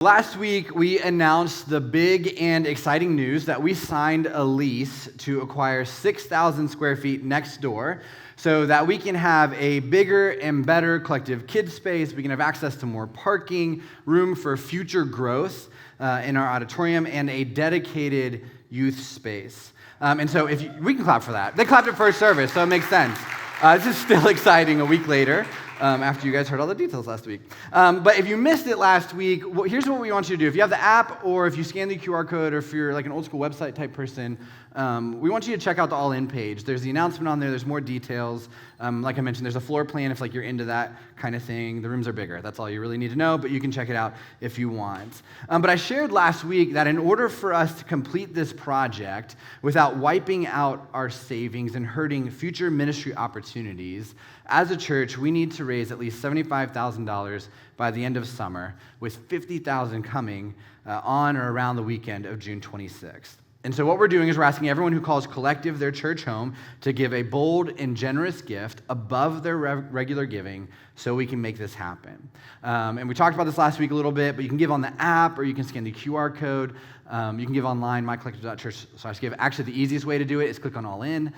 Last week, we announced the big and exciting news that we signed a lease to acquire 6,000 square feet next door so that we can have a bigger and better collective kids space. We can have access to more parking, room for future growth in our auditorium, and a dedicated youth space. And so we can clap for that. They clapped at first service, so it makes sense. This is still exciting a week later. After you guys heard all the details last week. But if you missed it last week, here's what we want you to do. If you have the app, or if you scan the QR code, or if you're like an old school website type person, we want you to check out the All In page. There's the announcement on there. There's more details. Like I mentioned, there's a floor plan if you're into that kind of thing. The rooms are bigger. That's all you really need to know, but you can check it out if you want. But I shared last week that in order for us to complete this project without wiping out our savings and hurting future ministry opportunities, as a church, we need to raise at least $75,000 by the end of summer, with $50,000 coming on or around the weekend of June 26th. And so what we're doing is we're asking everyone who calls Collective their church home to give a bold and generous gift above their regular giving so we can make this happen. And we talked about this last week a little bit, but you can give on the app or you can scan the QR code. You can give online, mycollective.church/give. Actually, the easiest way to do it is click on All In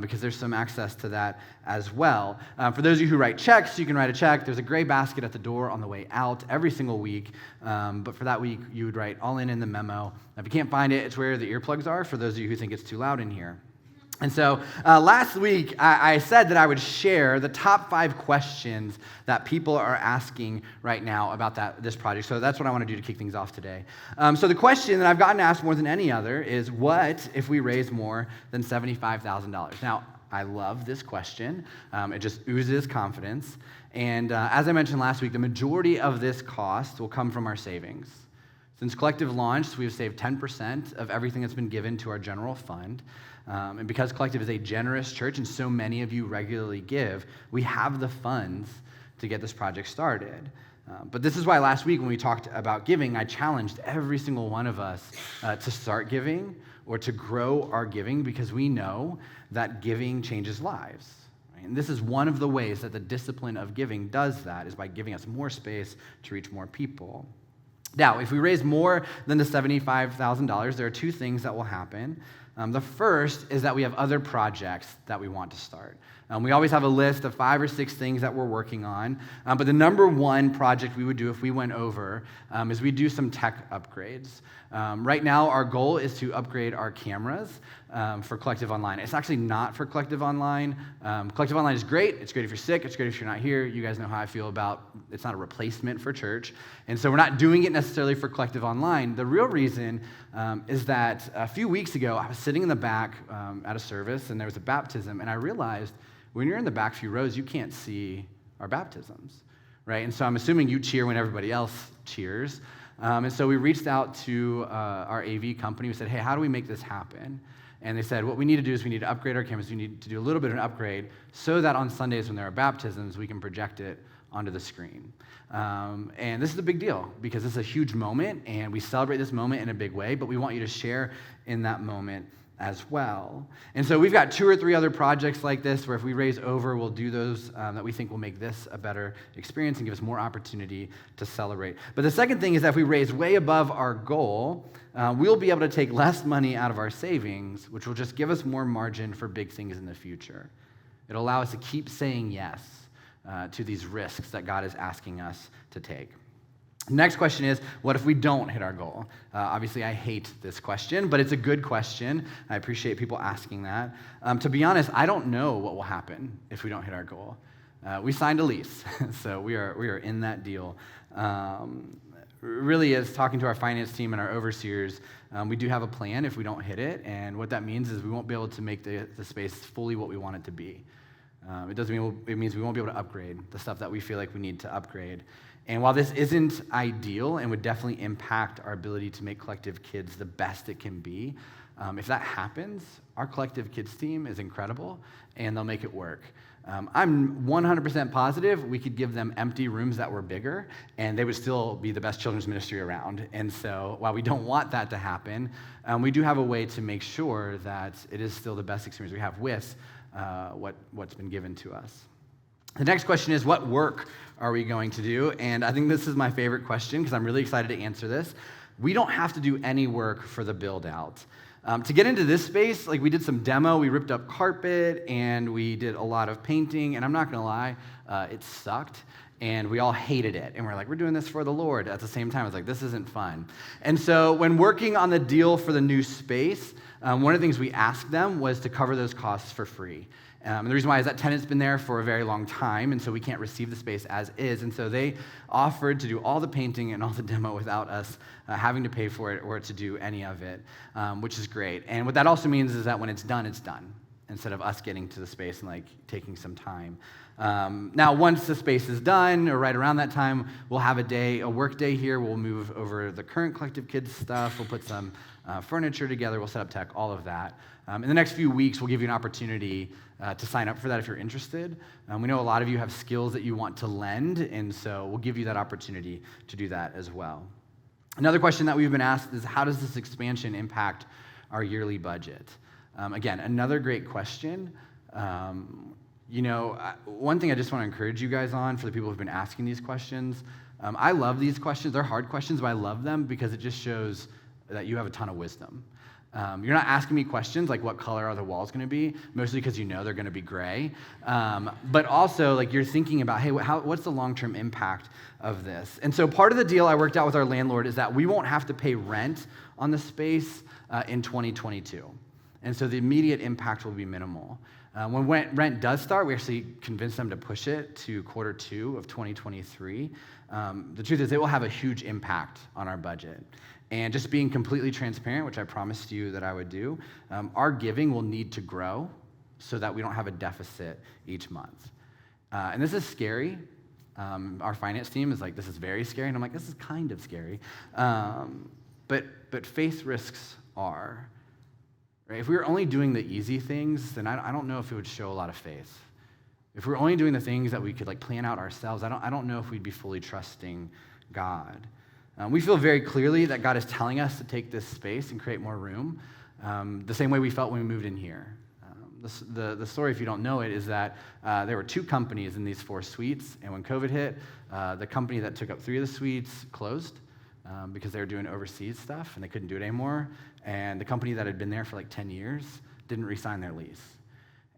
because there's some access to that as well. For those of you who write checks, you can write a check. There's a gray basket at the door on the way out every single week. But for that week, you would write All In the memo. If you can't find it, it's where the earplugs are for those of you who think it's too loud in here. And so last week, I said that I would share the top 5 questions that people are asking right now about this project. So that's what I want to do to kick things off today. So the question that I've gotten asked more than any other is, what if we raise more than $75,000? Now, I love this question. It just oozes confidence. And as I mentioned last week, the majority of this cost will come from our savings. Since Collective launched, we have saved 10% of everything that's been given to our general fund. And because Collective is a generous church and so many of you regularly give, we have the funds to get this project started. But this is why last week when we talked about giving, I challenged every single one of us to start giving or to grow our giving, because we know that giving changes lives. And this is one of the ways that the discipline of giving does that, is by giving us more space to reach more people. Now, if we raise more than the $75,000, there are 2 things that will happen. The first is that we have other projects that we want to start. We always have a list of 5 or 6 things that we're working on, but the number one project we would do if we went over is we do some tech upgrades. Right now, our goal is to upgrade our cameras for Collective Online. It's actually not for Collective Online. Collective Online is great. It's great if you're sick. It's great if you're not here. You guys know how I feel about it's not a replacement for church. And so we're not doing it necessarily for Collective Online. The real reason is that a few weeks ago, I was sitting in the back at a service, and there was a baptism, and I realized when you're in the back few rows, you can't see our baptisms, right? And so I'm assuming you cheer when everybody else cheers. And so we reached out to our AV company. We said, hey, how do we make this happen? And they said, what we need to do is we need to upgrade our cameras. We need to do a little bit of an upgrade so that on Sundays when there are baptisms, we can project it onto the screen. And this is a big deal because this is a huge moment, and we celebrate this moment in a big way, but we want you to share in that moment as well. And so we've got 2 or 3 other projects like this where if we raise over, we'll do those that we think will make this a better experience and give us more opportunity to celebrate. But the second thing is that if we raise way above our goal, we'll be able to take less money out of our savings, which will just give us more margin for big things in the future. It'll allow us to keep saying yes to these risks that God is asking us to take. Next question is, what if we don't hit our goal? Obviously, I hate this question, but it's a good question. I appreciate people asking that. To be honest, I don't know what will happen if we don't hit our goal. We signed a lease, so we are in that deal. Really, as talking to our finance team and our overseers, we do have a plan if we don't hit it, and what that means is we won't be able to make the space fully what we want it to be. It means we won't be able to upgrade the stuff that we feel like we need to upgrade. And while this isn't ideal and would definitely impact our ability to make Collective Kids the best it can be, if that happens, our Collective Kids team is incredible, and they'll make it work. I'm 100% positive we could give them empty rooms that were bigger, and they would still be the best children's ministry around. And so while we don't want that to happen, we do have a way to make sure that it is still the best experience we have with what's been given to us. The next question is, what work are we going to do? And I think this is my favorite question because I'm really excited to answer this. We don't have to do any work for the build out. To get into this space, like we did some demo, we ripped up carpet, and we did a lot of painting, and I'm not gonna lie, it sucked, and we all hated it. And we're like, we're doing this for the Lord. At the same time, it's like, this isn't fun. And so when working on the deal for the new space, one of the things we asked them was to cover those costs for free. And the reason why is that tenant's been there for a very long time, and so we can't receive the space as is. And so they offered to do all the painting and all the demo without us having to pay for it or to do any of it, which is great. And what that also means is that when it's done, instead of us getting to the space and like taking some time. Now, once the space is done, or right around that time, we'll have a work day here. We'll move over the current Collective Kids stuff. We'll put some furniture together. We'll set up tech, all of that. In the next few weeks, we'll give you an opportunity to sign up for that if you're interested. We know a lot of you have skills that you want to lend, and so we'll give you that opportunity to do that as well. Another question that we've been asked is, how does this expansion impact our yearly budget? Again, another great question. One thing I just want to encourage you guys on, for the people who've been asking these questions, I love these questions. They're hard questions, but I love them because it just shows that you have a ton of wisdom. You're not asking me questions like what color are the walls going to be, mostly because you know they're going to be gray. But also, like, you're thinking about, hey, what's the long-term impact of this? And so part of the deal I worked out with our landlord is that we won't have to pay rent on the space in 2022. And so the immediate impact will be minimal. When rent does start, we actually convinced them to push it to Q2 of 2023. The truth is, it will have a huge impact on our budget. And just being completely transparent, which I promised you that I would do, our giving will need to grow so that we don't have a deficit each month. And this is scary. Our finance team is like, this is very scary. And I'm like, this is kind of scary. But faith risks are. Right? If we were only doing the easy things, then I don't know if it would show a lot of faith. If we were only doing the things that we could like plan out ourselves, I don't know if we'd be fully trusting God. We feel very clearly that God is telling us to take this space and create more room, the same way we felt when we moved in here. The story, if you don't know it, is that there were 2 companies in these 4 suites, and when COVID hit, the company that took up 3 of the suites closed because they were doing overseas stuff, and they couldn't do it anymore. And the company that had been there for like 10 years didn't re-sign their lease.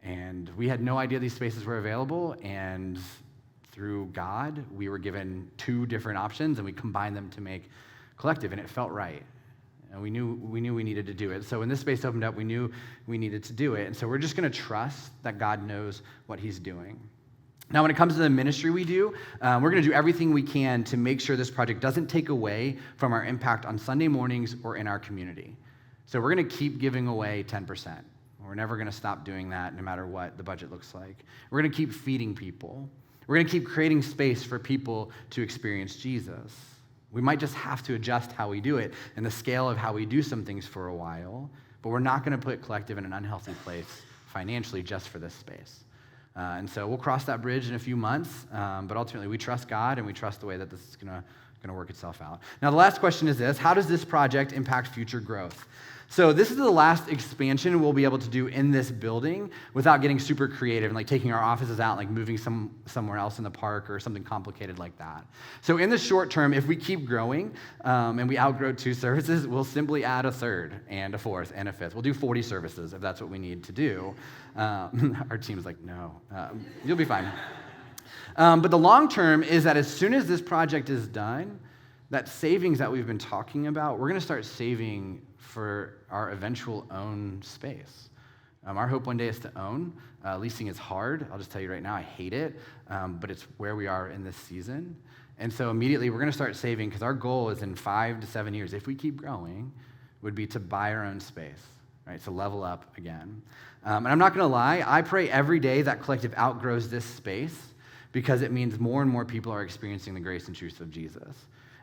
And we had no idea these spaces were available, and through God, we were given 2 different options, and we combined them to make Collective, and it felt right. And we knew we needed to do it. So when this space opened up, we knew we needed to do it. And so we're just going to trust that God knows what he's doing. Now, when it comes to the ministry we do, we're going to do everything we can to make sure this project doesn't take away from our impact on Sunday mornings or in our community. So we're going to keep giving away 10%. We're never going to stop doing that no matter what the budget looks like. We're going to keep feeding people. We're going to keep creating space for people to experience Jesus. We might just have to adjust how we do it and the scale of how we do some things for a while, but we're not going to put Collective in an unhealthy place financially just for this space. And so we'll cross that bridge in a few months, but ultimately we trust God and we trust the way that this is going to work itself out. Now, the last question is this: how does this project impact future growth? So this is the last expansion we'll be able to do in this building without getting super creative and like taking our offices out and like moving somewhere else in the park or something complicated like that. So in the short term, if we keep growing and we outgrow 2 services, we'll simply add a 3rd and a 4th and a 5th. We'll do 40 services if that's what we need to do. Our team's like, no, you'll be fine. But the long term is that as soon as this project is done, that savings that we've been talking about, we're going to start saving for our eventual own space. Our hope one day is to own. Leasing is hard. I'll just tell you right now, I hate it, but it's where we are in this season. And so immediately we're going to start saving because our goal is in 5 to 7 years, if we keep growing, would be to buy our own space, right? To level up again. And I'm not going to lie, I pray every day that Collective outgrows this space because it means more and more people are experiencing the grace and truth of Jesus.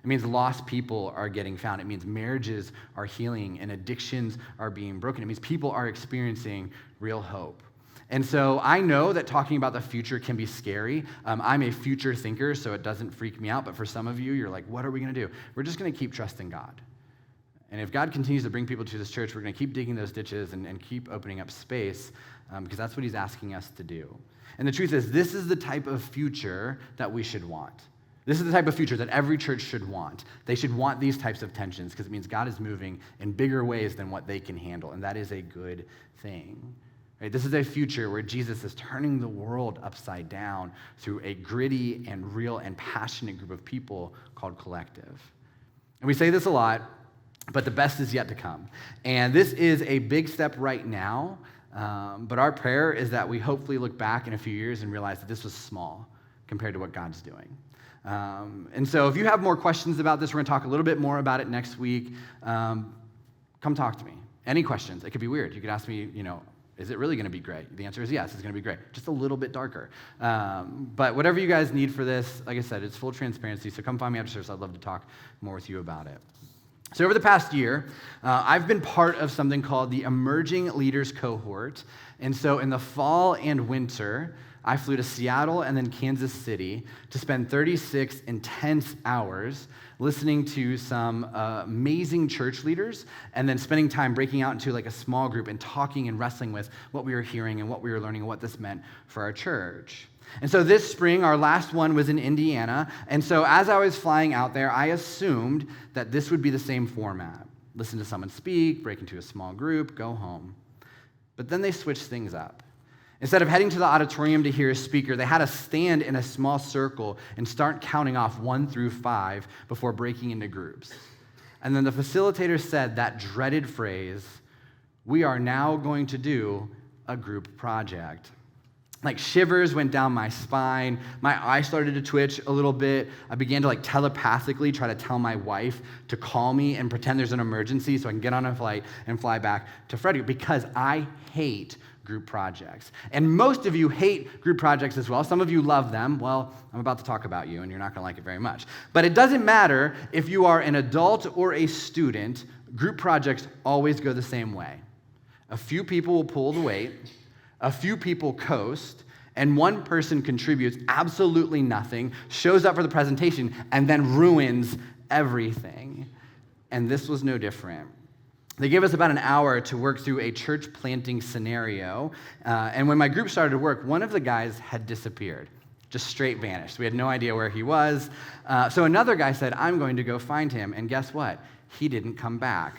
It means lost people are getting found. It means marriages are healing and addictions are being broken. It means people are experiencing real hope. And so I know that talking about the future can be scary. I'm a future thinker, so it doesn't freak me out. But for some of you, you're like, what are we going to do? We're just going to keep trusting God. And if God continues to bring people to this church, we're going to keep digging those ditches and keep opening up space because that's what he's asking us to do. And the truth is, this is the type of future that we should want. This is the type of future that every church should want. They should want these types of tensions because it means God is moving in bigger ways than what they can handle, and that is a good thing. Right? This is a future where Jesus is turning the world upside down through a gritty and real and passionate group of people called Collective. And we say this a lot, but the best is yet to come. And this is a big step right now, but our prayer is that we hopefully look back in a few years and realize that this was small compared to what God's doing. And so if you have more questions about this, we're going to talk a little bit more about it next week. Come talk to me. Any questions? It could be weird. You could ask me, is it really going to be great? The answer is yes, it's going to be great. Just a little bit darker. But whatever you guys need for this, like I said, it's full transparency, so come find me after service. I'd love to talk more with you about it. So over the past year, I've been part of something called the Emerging Leaders Cohort. And so in the fall and winter, I flew to Seattle and then Kansas City to spend 36 intense hours listening to some amazing church leaders and then spending time breaking out into like a small group and talking and wrestling with what we were hearing and what we were learning and what this meant for our church. And so this spring, our last one was in Indiana. And so as I was flying out there, I assumed that this would be the same format. Listen to someone speak, break into a small group, go home. But then they switched things up. Instead of heading to the auditorium to hear a speaker, they had us stand in a small circle and start counting off 1 through 5 before breaking into groups. And then the facilitator said that dreaded phrase, "We are now going to do a group project." Like shivers went down my spine. My eyes started to twitch a little bit. I began to telepathically try to tell my wife to call me and pretend there's an emergency so I can get on a flight and fly back to Frederick because I hate group projects. And most of you hate group projects as well. Some of you love them. Well, I'm about to talk about you, and you're not going to like it very much. But it doesn't matter if you are an adult or a student, group projects always go the same way. A few people will pull the weight, a few people coast, and one person contributes absolutely nothing, shows up for the presentation, and then ruins everything. And this was no different. They gave us about an hour to work through a church planting scenario. And when my group started to work, one of the guys had disappeared, just straight vanished. We had no idea where he was. So another guy said, "I'm going to go find him." And guess what? He didn't come back.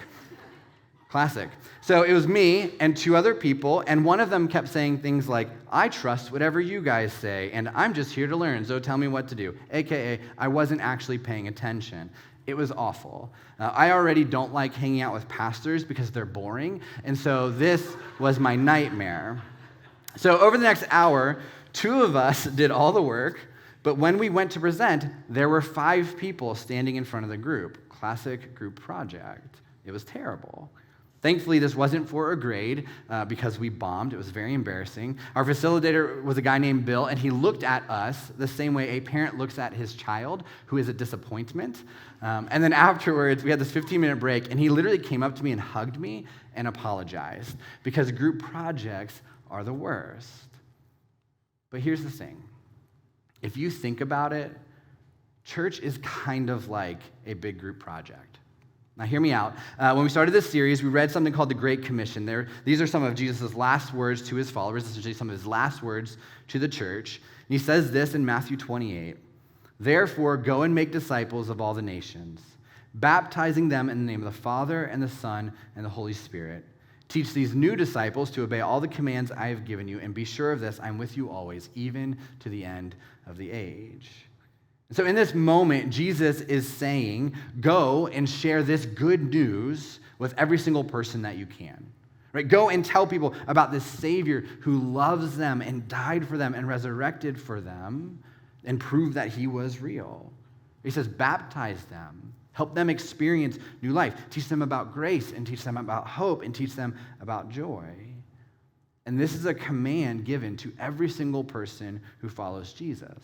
Classic. So it was me and 2 other people, and one of them kept saying things like, "I trust whatever you guys say, and I'm just here to learn, so tell me what to do." AKA, I wasn't actually paying attention. It was awful. I already don't like hanging out with pastors because they're boring, and so this was my nightmare. So over the next hour, 2 of us did all the work, but when we went to present, there were 5 people standing in front of the group. Classic group project. It was terrible. Thankfully, this wasn't for a grade because we bombed. It was very embarrassing. Our facilitator was a guy named Bill, and he looked at us the same way a parent looks at his child who is a disappointment. And then afterwards, we had this 15-minute break, and he literally came up to me and hugged me and apologized because group projects are the worst. But here's the thing. If you think about it, church is kind of like a big group project. Now, hear me out. When we started this series, we read something called the Great Commission. These are some of Jesus' last words to his followers, essentially some of his last words to the church. And he says this in Matthew 28, "Therefore, go and make disciples of all the nations, baptizing them in the name of the Father and the Son and the Holy Spirit. Teach these new disciples to obey all the commands I have given you, and be sure of this, I'm with you always, even to the end of the age." So in this moment, Jesus is saying, go and share this good news with every single person that you can. Right? Go and tell people about this Savior who loves them and died for them and resurrected for them and prove that he was real. He says, baptize them. Help them experience new life. Teach them about grace and teach them about hope and teach them about joy. And this is a command given to every single person who follows Jesus.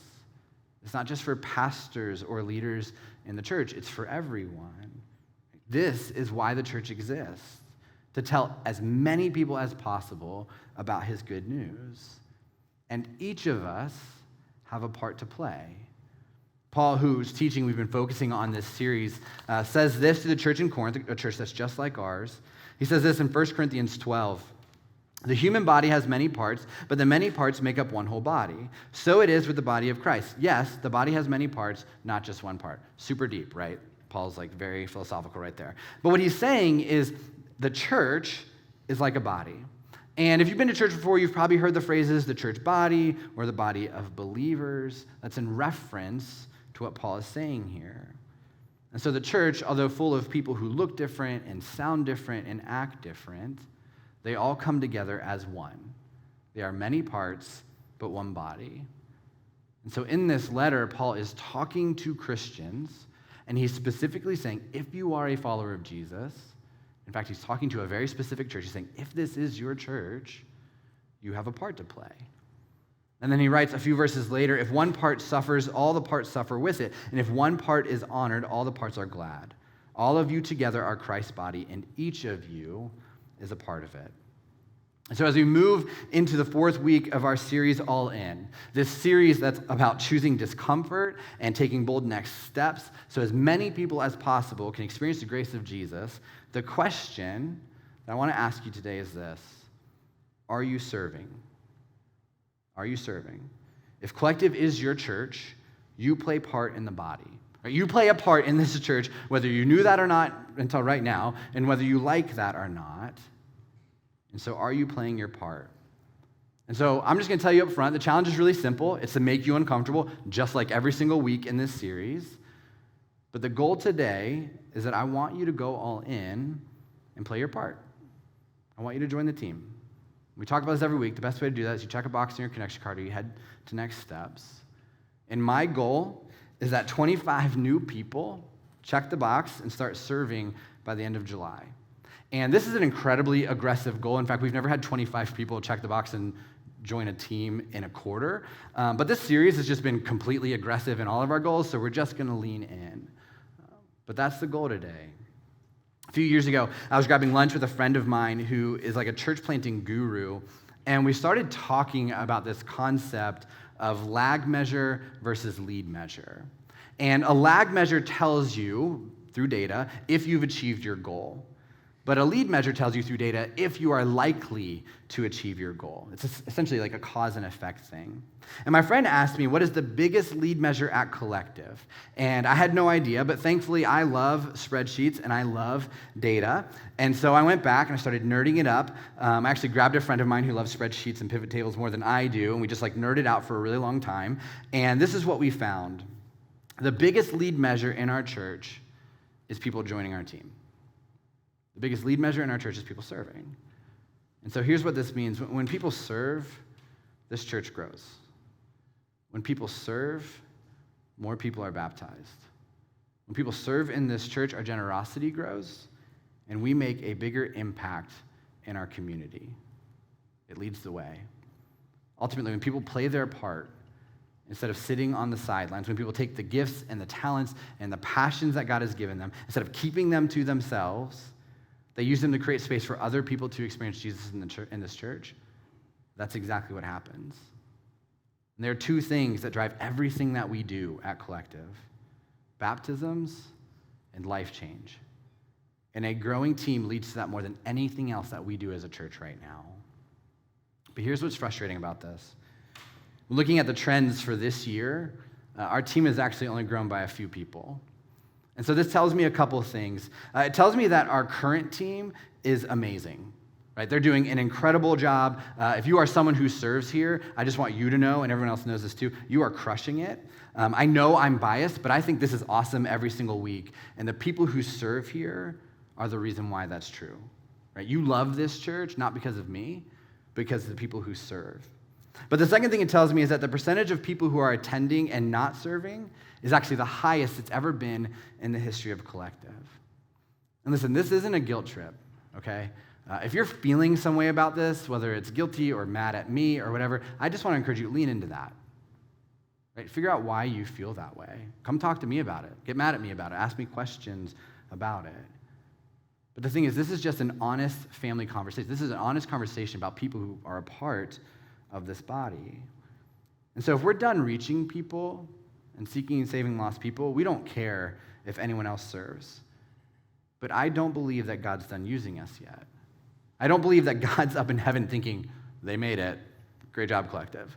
It's not just for pastors or leaders in the church, it's for everyone. This is why the church exists, to tell as many people as possible about his good news. And each of us have a part to play. Paul, whose teaching we've been focusing on this series, says this to the church in Corinth, a church that's just like ours. He says this in 1 Corinthians 12. The human body has many parts, but the many parts make up one whole body. So it is with the body of Christ. Yes, the body has many parts, not just one part. Super deep, right? Paul's like very philosophical right there. But what he's saying is the church is like a body. And if you've been to church before, you've probably heard the phrases the church body or the body of believers. That's in reference to what Paul is saying here. And so the church, although full of people who look different and sound different and act different, they all come together as one. They are many parts, but one body. And so in this letter, Paul is talking to Christians, and he's specifically saying, if you are a follower of Jesus, in fact, he's talking to a very specific church. He's saying, if this is your church, you have a part to play. And then he writes a few verses later, if one part suffers, all the parts suffer with it. And if one part is honored, all the parts are glad. All of you together are Christ's body, and each of you is a part of it. And so as we move into the fourth week of our series, All In, this series that's about choosing discomfort and taking bold next steps so as many people as possible can experience the grace of Jesus, the question that I want to ask you today is this: are you serving? Are you serving? If Collective is your church, you play part in the body. You play a part in this church, whether you knew that or not until right now, and whether you like that or not. And so are you playing your part? And so I'm just going to tell you up front, the challenge is really simple. It's to make you uncomfortable, just like every single week in this series. But the goal today is that I want you to go all in and play your part. I want you to join the team. We talk about this every week. The best way to do that is you check a box in your connection card or you head to next steps. And my goal is that 25 new people check the box and start serving by the end of July. And this is an incredibly aggressive goal. In fact, we've never had 25 people check the box and join a team in a quarter. But this series has just been completely aggressive in all of our goals, so we're just going to lean in. But that's the goal today. A few years ago, I was grabbing lunch with a friend of mine who is like a church planting guru, and we started talking about this concept of lag measure versus lead measure. And a lag measure tells you, through data, if you've achieved your goal. But a lead measure tells you through data if you are likely to achieve your goal. It's essentially like a cause and effect thing. And my friend asked me, what is the biggest lead measure at Collective? And I had no idea, but thankfully I love spreadsheets and I love data. And so I went back and I started nerding it up. I actually grabbed a friend of mine who loves spreadsheets and pivot tables more than I do, and we just like nerded out for a really long time. And this is what we found. The biggest lead measure in our church is people joining our team. The biggest lead measure in our church is people serving. And so here's what this means. When people serve, this church grows. When people serve, more people are baptized. When people serve in this church, our generosity grows, and we make a bigger impact in our community. It leads the way. Ultimately, when people play their part, instead of sitting on the sidelines, when people take the gifts and the talents and the passions that God has given them, instead of keeping them to themselves, they use them to create space for other people to experience Jesus in this church. That's exactly what happens. And there are two things that drive everything that we do at Collective: baptisms and life change. And a growing team leads to that more than anything else that we do as a church right now. But here's what's frustrating about this. Looking at the trends for this year, our team has actually only grown by a few people. And so this tells me a couple of things. It tells me that our current team is amazing, right? They're doing an incredible job. If you are someone who serves here, I just want you to know, and everyone else knows this too, you are crushing it. I know I'm biased, but I think this is awesome every single week. And the people who serve here are the reason why that's true, right? You love this church, not because of me, because of the people who serve. But the second thing it tells me is that the percentage of people who are attending and not serving is actually the highest it's ever been in the history of Collective. And listen, this isn't a guilt trip, okay? If you're feeling some way about this, whether it's guilty or mad at me or whatever, I just want to encourage you, lean into that. Right? Figure out why you feel that way. Come talk to me about it. Get mad at me about it. Ask me questions about it. But the thing is, this is just an honest family conversation. This is an honest conversation about people who are a part of this body. And so if we're done reaching people and seeking and saving lost people, we don't care if anyone else serves. But I don't believe that God's done using us yet. I don't believe that God's up in heaven thinking, they made it. Great job, Collective.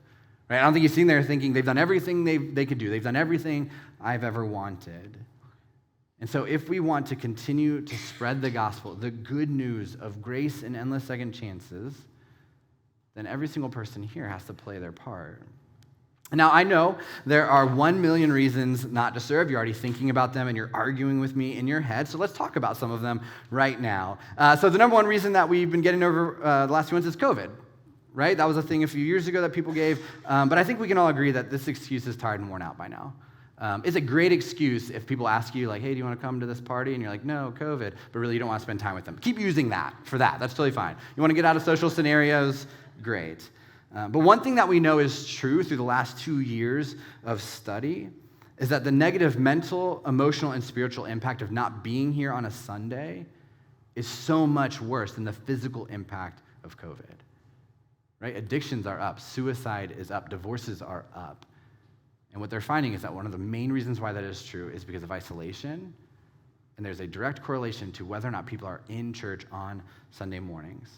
Right? I don't think he's sitting there thinking they've done everything they could do. They've done everything I've ever wanted. And so if we want to continue to spread the gospel, the good news of grace and endless second chances, then every single person here has to play their part. Now, I know there are 1 million reasons not to serve. You're already thinking about them, and you're arguing with me in your head. So let's talk about some of them right now. So the number one reason that we've been getting over the last few months is COVID, right? That was a thing a few years ago that people gave. But I think we can all agree that this excuse is tired and worn out by now. It's a great excuse if people ask you, like, hey, do you want to come to this party? And you're like, no, COVID. But really, you don't want to spend time with them. Keep using that for that. That's totally fine. You want to get out of social scenarios? Great. But one thing that we know is true through the last 2 years of study is that the negative mental, emotional, and spiritual impact of not being here on a Sunday is so much worse than the physical impact of COVID. Right? Addictions are up. Suicide is up. Divorces are up. And what they're finding is that one of the main reasons why that is true is because of isolation, and there's a direct correlation to whether or not people are in church on Sunday mornings.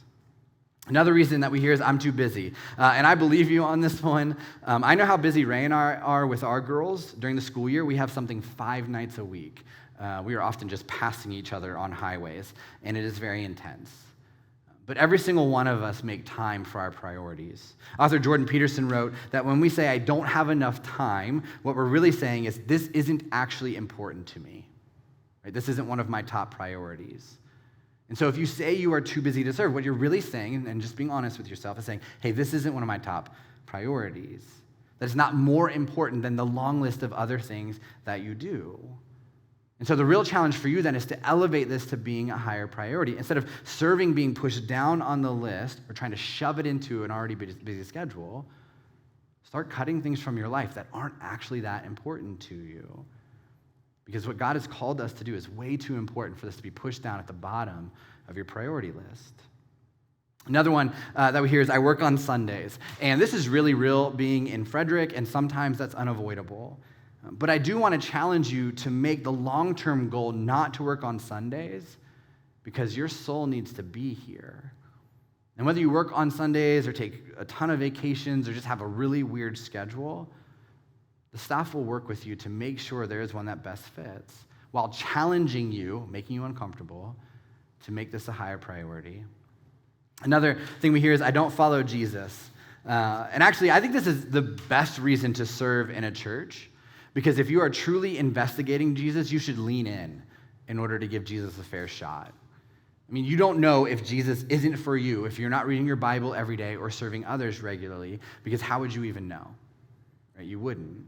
Another reason that we hear is I'm too busy. And I believe you on this one. I know how busy Ray and I are with our girls during the school year. We have something 5 nights a week. We are often just passing each other on highways, and it is very intense. But every single one of us make time for our priorities. Author Jordan Peterson wrote that when we say, I don't have enough time, what we're really saying is, this isn't actually important to me. Right? This isn't one of my top priorities. And so if you say you are too busy to serve, what you're really saying, and just being honest with yourself, is saying, hey, this isn't one of my top priorities. That is not more important than the long list of other things that you do. And so the real challenge for you then is to elevate this to being a higher priority. Instead of serving being pushed down on the list or trying to shove it into an already busy schedule, start cutting things from your life that aren't actually that important to you. Because what God has called us to do is way too important for this to be pushed down at the bottom of your priority list. Another one that we hear is I work on Sundays. And this is really real being in Frederick, and sometimes that's unavoidable. But I do want to challenge you to make the long-term goal not to work on Sundays, because your soul needs to be here. And whether you work on Sundays or take a ton of vacations or just have a really weird schedule, the staff will work with you to make sure there is one that best fits, while challenging you, making you uncomfortable, to make this a higher priority. Another thing we hear is, I don't follow Jesus. And actually, I think this is the best reason to serve in a church, because if you are truly investigating Jesus, you should lean in order to give Jesus a fair shot. I mean, you don't know if Jesus isn't for you if you're not reading your Bible every day or serving others regularly, because how would you even know? Right? You wouldn't.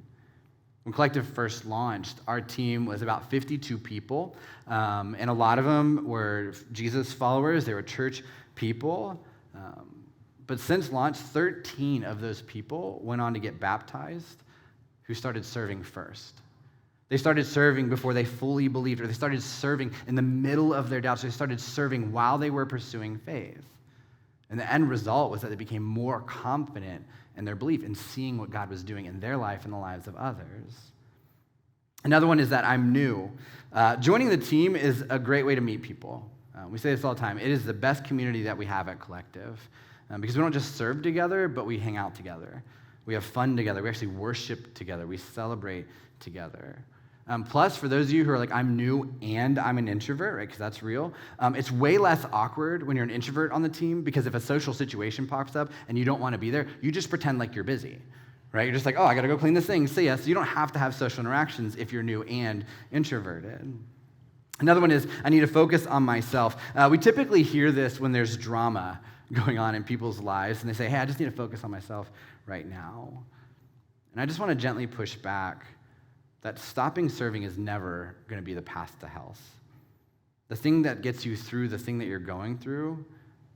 When Collective first launched, our team was about 52 people, and a lot of them were Jesus followers. They were church people. But since launch, 13 of those people went on to get baptized, who started serving first. They started serving before they fully believed, or they started serving in the middle of their doubts. They started serving while they were pursuing faith. And the end result was that they became more confident in their belief in seeing what God was doing in their life and the lives of others. Another one is that I'm new. Joining the team is a great way to meet people. We say this all the time. It is the best community that we have at Collective, because we don't just serve together, but we hang out together. We have fun together. We actually worship together. We celebrate together. Plus, for those of you who are like, I'm new and I'm an introvert, right, because that's real, it's way less awkward when you're an introvert on the team, because if a social situation pops up and you don't want to be there, you just pretend like you're busy, right? You're just like, oh, I got to go clean this thing, see ya. So you don't have to have social interactions if you're new and introverted. Another one is, I need to focus on myself. We typically hear this when there's drama going on in people's lives, and they say, hey, I just need to focus on myself right now. And I just want to gently push back that stopping serving is never going to be the path to health. The thing that gets you through the thing that you're going through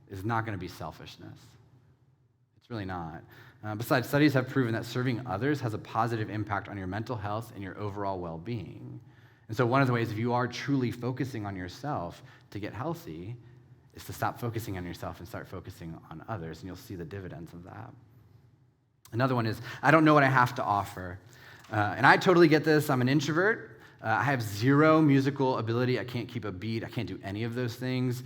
is not going to be selfishness. It's really not. Besides, studies have proven that serving others has a positive impact on your mental health and your overall well-being. And so one of the ways, if you are truly focusing on yourself to get healthy, is to stop focusing on yourself and start focusing on others, and you'll see the dividends of that. Another one is, I don't know what I have to offer. And I totally get this. I'm an introvert. I have zero musical ability. I can't keep a beat. I can't do any of those things.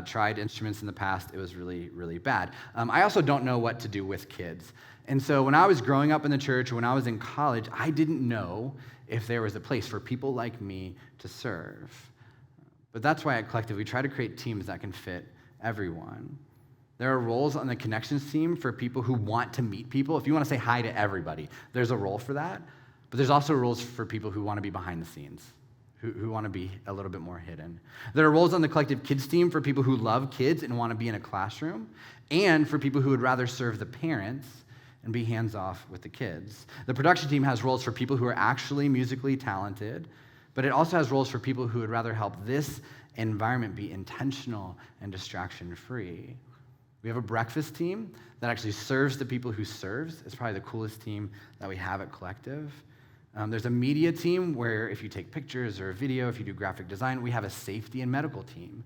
Tried instruments in the past. It was really, really bad. I also don't know what to do with kids. And so when I was growing up in the church, when I was in college, I didn't know if there was a place for people like me to serve. But that's why at Collective, we try to create teams that can fit everyone. There are roles on the connections team for people who want to meet people. If you want to say hi to everybody, there's a role for that. But there's also roles for people who want to be behind the scenes, who want to be a little bit more hidden. There are roles on the Collective Kids team for people who love kids and want to be in a classroom, and for people who would rather serve the parents and be hands-off with the kids. The production team has roles for people who are actually musically talented, but it also has roles for people who would rather help this environment be intentional and distraction-free. We have a breakfast team that actually serves the people who serves. It's probably the coolest team that we have at Collective. There's a media team where if you take pictures or video, if you do graphic design, we have a safety and medical team.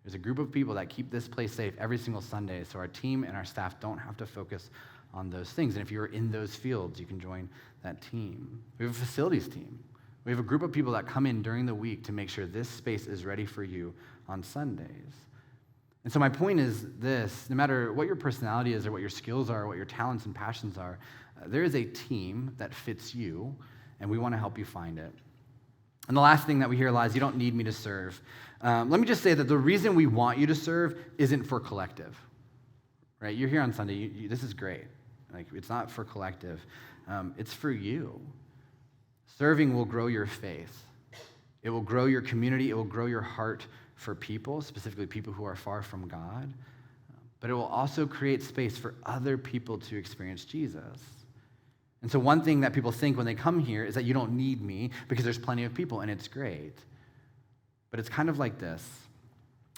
There's a group of people that keep this place safe every single Sunday, so our team and our staff don't have to focus on those things. And if you're in those fields, you can join that team. We have a facilities team. We have a group of people that come in during the week to make sure this space is ready for you on Sundays. And so my point is this: no matter what your personality is or what your skills are, or what your talents and passions are, there is a team that fits you, and we want to help you find it. And the last thing that we hear a lot is, you don't need me to serve. Let me just say that the reason we want you to serve isn't for Collective, right? You're here on Sunday. This is great. Like, it's not for Collective. It's for you. Serving will grow your faith. It will grow your community. It will grow your heart for people, specifically people who are far from God. But it will also create space for other people to experience Jesus. And so one thing that people think when they come here is that you don't need me because there's plenty of people, and it's great. But it's kind of like this.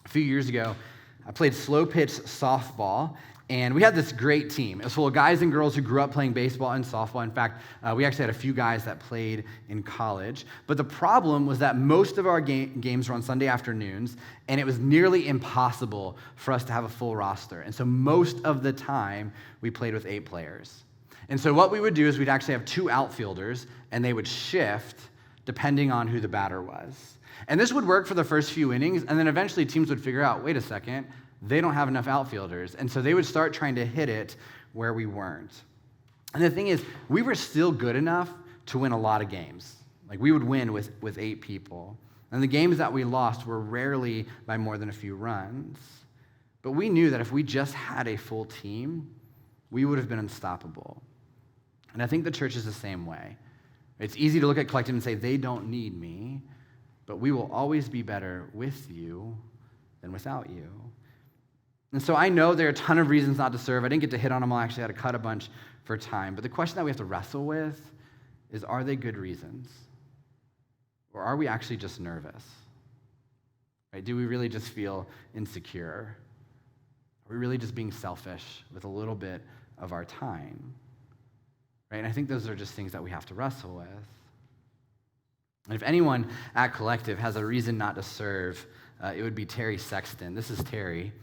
A few years ago, I played slow pitch softball, and we had this great team. It was full of guys and girls who grew up playing baseball and softball. In fact, we actually had a few guys that played in college. But the problem was that most of our games were on Sunday afternoons, and it was nearly impossible for us to have a full roster. And so most of the time, we played with 8 players. And so what we would do is we'd actually have 2 outfielders, and they would shift depending on who the batter was. And this would work for the first few innings, and then eventually teams would figure out, wait a second, they don't have enough outfielders. And so they would start trying to hit it where we weren't. And the thing is, we were still good enough to win a lot of games. Like, we would win with 8 people. And the games that we lost were rarely by more than a few runs. But we knew that if we just had a full team, we would have been unstoppable. And I think the church is the same way. It's easy to look at Collective and say, they don't need me, but we will always be better with you than without you. And so I know there are a ton of reasons not to serve. I didn't get to hit on them all. I actually had to cut a bunch for time. But the question that we have to wrestle with is, are they good reasons? Or are we actually just nervous? Right? Do we really just feel insecure? Are we really just being selfish with a little bit of our time? Right? And I think those are just things that we have to wrestle with. And if anyone at Collective has a reason not to serve, it would be Terry Sexton. This is Terry.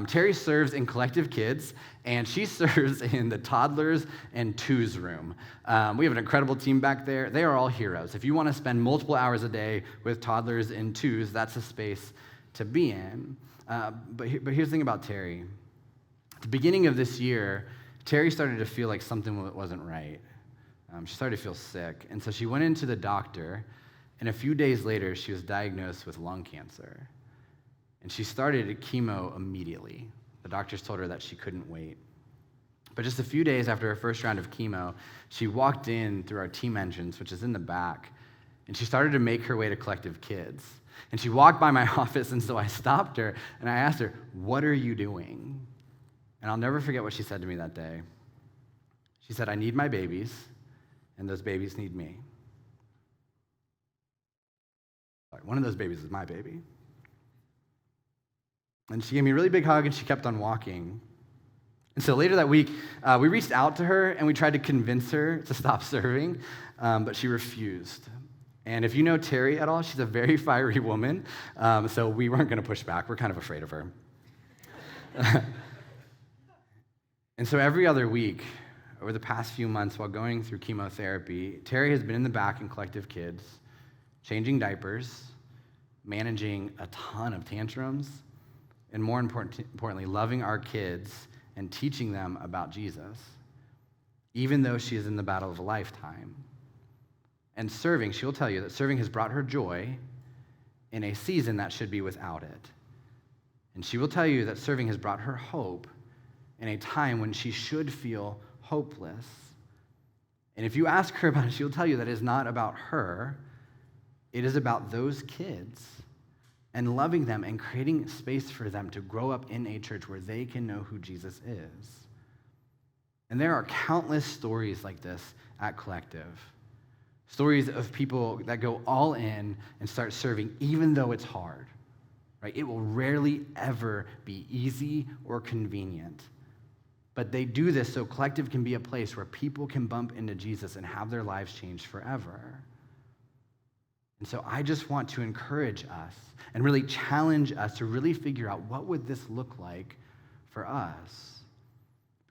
Terry serves in Collective Kids, and she serves in the toddlers and twos room. We have an incredible team back there. They are all heroes. If you want to spend multiple hours a day with toddlers and twos, that's a space to be in. But here's the thing about Terry. At the beginning of this year, Terry started to feel like something wasn't right. She started to feel sick, and so she went into the doctor, and a few days later, she was diagnosed with lung cancer. And she started chemo immediately. The doctors told her that she couldn't wait. But just a few days after her first round of chemo, she walked in through our team entrance, which is in the back, and she started to make her way to Collective Kids. And she walked by my office, and so I stopped her, and I asked her, "What are you doing?" And I'll never forget what she said to me that day. She said, "I need my babies, and those babies need me." One of those babies is my baby. And she gave me a really big hug, and she kept on walking. And so later that week, we reached out to her, and we tried to convince her to stop serving, but she refused. And if you know Terry at all, she's a very fiery woman, so we weren't going to push back. We're kind of afraid of her. And so every other week, over the past few months while going through chemotherapy, Terry has been in the back in Collective Kids, changing diapers, managing a ton of tantrums, and more importantly, loving our kids and teaching them about Jesus, even though she is in the battle of a lifetime. And serving, she'll tell you that serving has brought her joy in a season that should be without it. And she will tell you that serving has brought her hope in a time when she should feel hopeless. And if you ask her about it, she'll tell you that it is not about her. It is about those kids and loving them and creating space for them to grow up in a church where they can know who Jesus is. And there are countless stories like this at Collective. Stories of people that go all in and start serving even though it's hard. Right? It will rarely ever be easy or convenient. But they do this so Collective can be a place where people can bump into Jesus and have their lives changed forever. And so I just want to encourage us and really challenge us to really figure out what would this look like for us.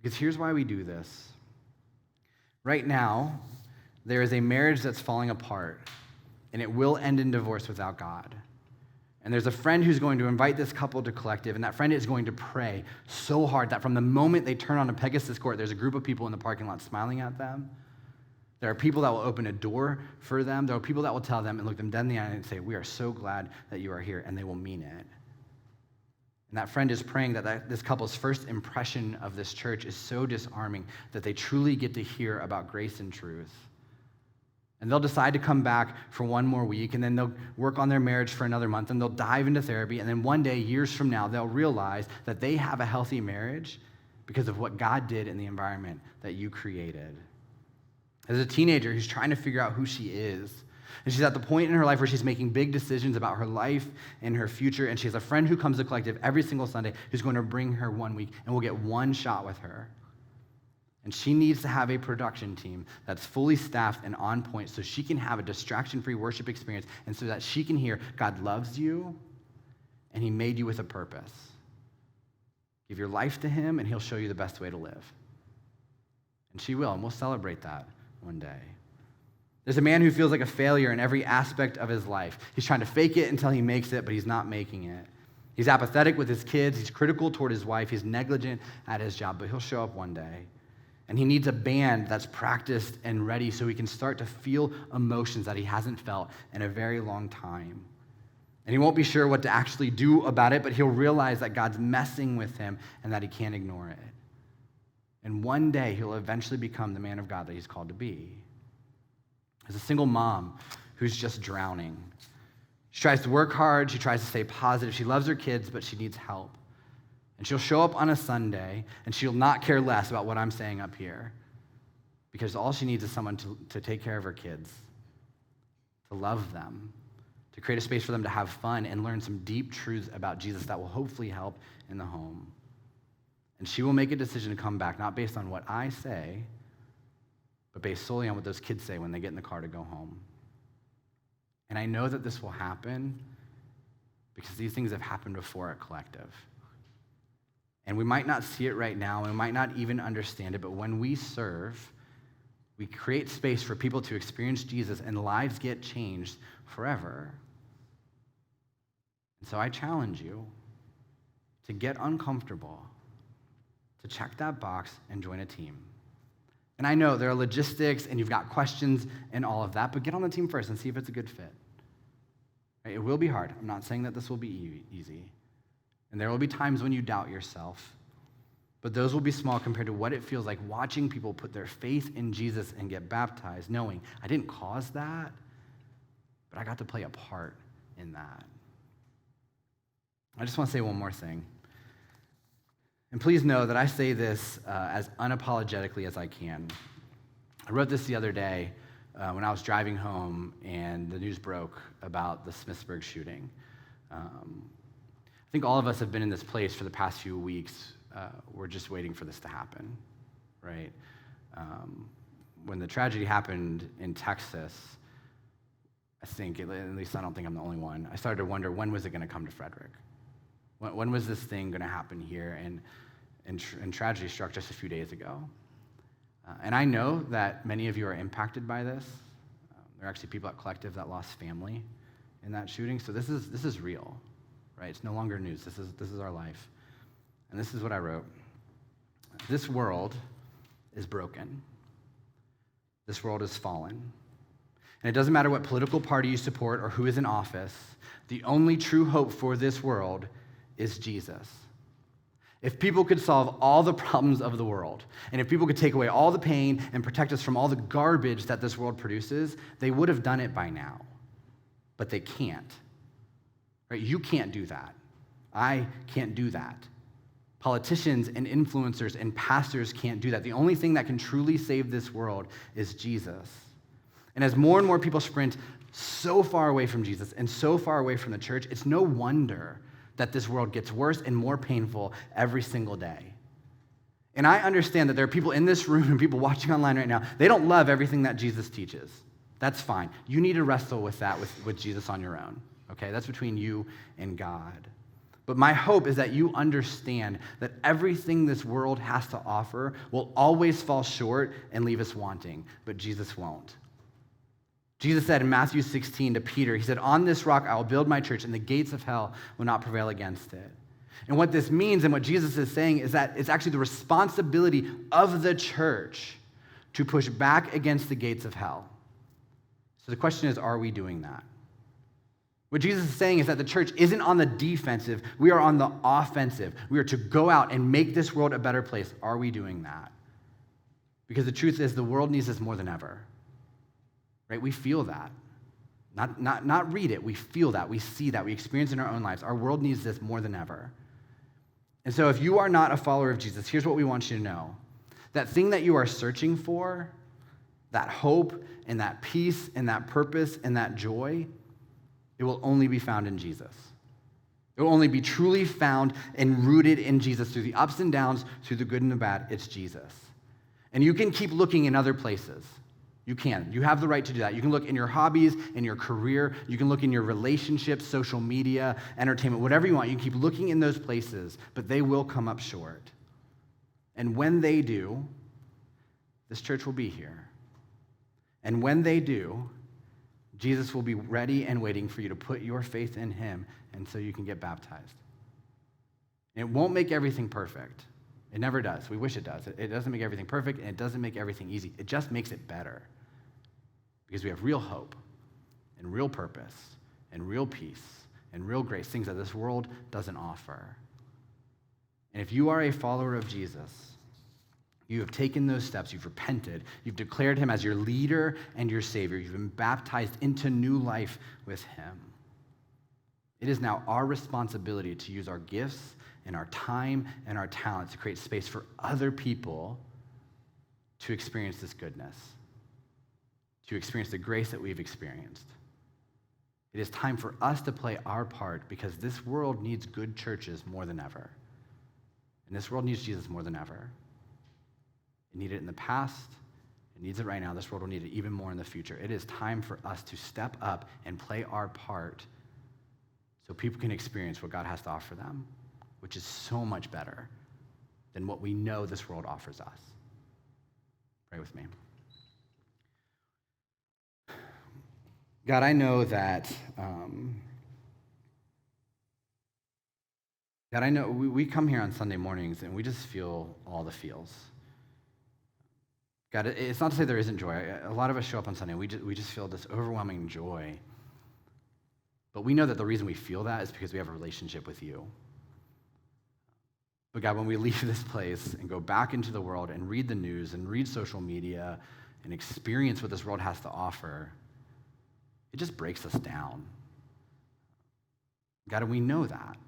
Because here's why we do this. Right now, there is a marriage that's falling apart, and it will end in divorce without God. And there's a friend who's going to invite this couple to Collective, and that friend is going to pray so hard that from the moment they turn on a Pegasus court, there's a group of people in the parking lot smiling at them. There are people that will open a door for them. There are people that will tell them and look them dead in the eye and say, "We are so glad that you are here," and they will mean it. And that friend is praying that this couple's first impression of this church is so disarming that they truly get to hear about grace and truth. And they'll decide to come back for one more week, and then they'll work on their marriage for another month, and they'll dive into therapy, and then one day, years from now, they'll realize that they have a healthy marriage because of what God did in the environment that you created. As a teenager who's trying to figure out who she is, and she's at the point in her life where she's making big decisions about her life and her future, and she has a friend who comes to Collective every single Sunday who's going to bring her 1 week, and will get one shot with her. And she needs to have a production team that's fully staffed and on point so she can have a distraction-free worship experience and so that she can hear God loves you and he made you with a purpose. Give your life to him and he'll show you the best way to live. And she will, and we'll celebrate that one day. There's a man who feels like a failure in every aspect of his life. He's trying to fake it until he makes it, but he's not making it. He's apathetic with his kids. He's critical toward his wife. He's negligent at his job, but he'll show up one day. And he needs a band that's practiced and ready so he can start to feel emotions that he hasn't felt in a very long time. And he won't be sure what to actually do about it, but he'll realize that God's messing with him and that he can't ignore it. And one day, he'll eventually become the man of God that he's called to be. As a single mom who's just drowning. She tries to work hard. She tries to stay positive. She loves her kids, but she needs help. And she'll show up on a Sunday, and she'll not care less about what I'm saying up here because all she needs is someone to take care of her kids, to love them, to create a space for them to have fun and learn some deep truths about Jesus that will hopefully help in the home. And she will make a decision to come back, not based on what I say, but based solely on what those kids say when they get in the car to go home. And I know that this will happen because these things have happened before at Collective. And we might not see it right now, and we might not even understand it, but when we serve, we create space for people to experience Jesus, and lives get changed forever. And so I challenge you to get uncomfortable, to check that box and join a team. And I know there are logistics, and you've got questions and all of that, but get on the team first and see if it's a good fit. Right? It will be hard. I'm not saying that this will be easy. And there will be times when you doubt yourself, but those will be small compared to what it feels like watching people put their faith in Jesus and get baptized, knowing I didn't cause that, but I got to play a part in that. I just want to say one more thing. And please know that I say this as unapologetically as I can. I wrote this the other day when I was driving home and the news broke about the Smithsburg shooting. I think all of us have been in this place for the past few weeks. We're just waiting for this to happen, right? When the tragedy happened in Texas, I think, at least I don't think I'm the only one, I started to wonder, when was it going to come to Frederick? When was this thing going to happen here? And tragedy struck just a few days ago. And I know that many of you are impacted by this. There are actually people at Collective that lost family in that shooting. So this is real, right? It's no longer news. This is our life. And this is what I wrote. This world is broken. This world is fallen. And it doesn't matter what political party you support or who is in office, the only true hope for this world is Jesus. If people could solve all the problems of the world, and if people could take away all the pain and protect us from all the garbage that this world produces, they would have done it by now. But they can't. Right? You can't do that. I can't do that. Politicians and influencers and pastors can't do that. The only thing that can truly save this world is Jesus. And as more and more people sprint so far away from Jesus and so far away from the church, it's no wonder that this world gets worse and more painful every single day. And I understand that there are people in this room and people watching online right now, they don't love everything that Jesus teaches. That's fine. You need to wrestle with that with Jesus on your own, okay? That's between you and God. But my hope is that you understand that everything this world has to offer will always fall short and leave us wanting, but Jesus won't. Jesus said in Matthew 16 to Peter, he said, "On this rock I will build my church, and the gates of hell will not prevail against it." And what this means and what Jesus is saying is that it's actually the responsibility of the church to push back against the gates of hell. So the question is, are we doing that? What Jesus is saying is that the church isn't on the defensive, we are on the offensive. We are to go out and make this world a better place. Are we doing that? Because the truth is the world needs us more than ever. Right? We feel that. Not read it, we feel that, we see that, we experience it in our own lives. Our world needs this more than ever. And so if you are not a follower of Jesus, here's what we want you to know. That thing that you are searching for, that hope and that peace and that purpose and that joy, it will only be found in Jesus. It will only be truly found and rooted in Jesus through the ups and downs, through the good and the bad. It's Jesus. And you can keep looking in other places. You can. You have the right to do that. You can look in your hobbies, in your career. You can look in your relationships, social media, entertainment, whatever you want. You can keep looking in those places, but they will come up short. And when they do, this church will be here. And when they do, Jesus will be ready and waiting for you to put your faith in him, and so you can get baptized. And it won't make everything perfect. It never does. We wish it does. It doesn't make everything perfect, and it doesn't make everything easy. It just makes it better because we have real hope and real purpose and real peace and real grace, things that this world doesn't offer. And if you are a follower of Jesus, you have taken those steps, you've repented, you've declared him as your leader and your savior, you've been baptized into new life with him. It is now our responsibility to use our gifts and our time and our talents to create space for other people to experience this goodness, to experience the grace that we've experienced. It is time for us to play our part because this world needs good churches more than ever. And this world needs Jesus more than ever. It needed it in the past. It needs it right now. This world will need it even more in the future. It is time for us to step up and play our part so people can experience what God has to offer them, which is so much better than what we know this world offers us. Pray with me. God, I know that, God, I know we come here on Sunday mornings and we just feel all the feels. God, it's not to say there isn't joy. A lot of us show up on Sunday and we just feel this overwhelming joy. But we know that the reason we feel that is because we have a relationship with you. But God, when we leave this place and go back into the world and read the news and read social media and experience what this world has to offer, it just breaks us down. God, and we know that.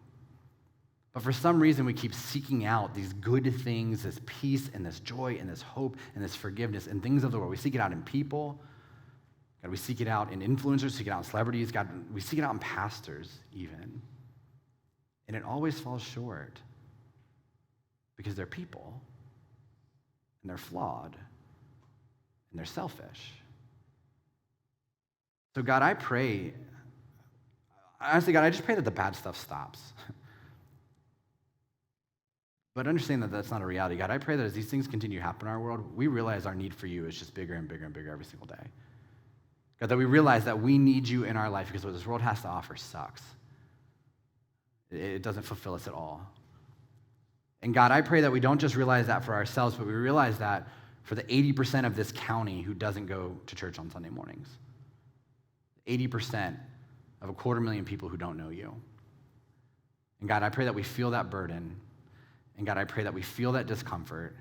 But for some reason, we keep seeking out these good things, this peace and this joy and this hope and this forgiveness and things of the world. We seek it out in people. God, we seek it out in influencers, seek it out in celebrities. God, we seek it out in pastors even. And it always falls short because they're people and they're flawed and they're selfish. So God, I pray, honestly, God, I just pray that the bad stuff stops. But understand that that's not a reality. God, I pray that as these things continue to happen in our world, we realize our need for you is just bigger and bigger and bigger every single day. God, that we realize that we need you in our life because what this world has to offer sucks. It doesn't fulfill us at all. And God, I pray that we don't just realize that for ourselves, but we realize that for the 80% of this county who doesn't go to church on Sunday mornings. 80% of 250,000 people who don't know you. And God, I pray that we feel that burden. And God, I pray that we feel that discomfort.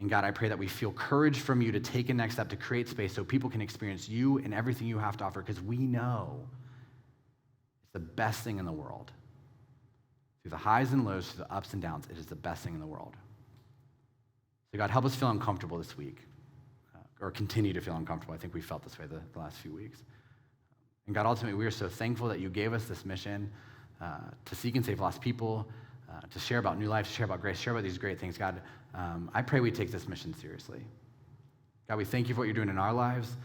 And God, I pray that we feel courage from you to take a next step to create space so people can experience you and everything you have to offer, because we know it's the best thing in the world. Through the highs and lows, through the ups and downs, it is the best thing in the world. So God, help us feel uncomfortable this week, or continue to feel uncomfortable. I think we felt this way the last few weeks. And God, ultimately, we are so thankful that you gave us this mission to seek and save lost people, to share about new life, to share about grace, share about these great things. God, I pray we take this mission seriously. God, we thank you for what you're doing in our lives.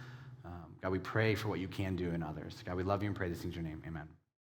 God, we pray for what you can do in others. God, we love you and pray these things in your name. Amen.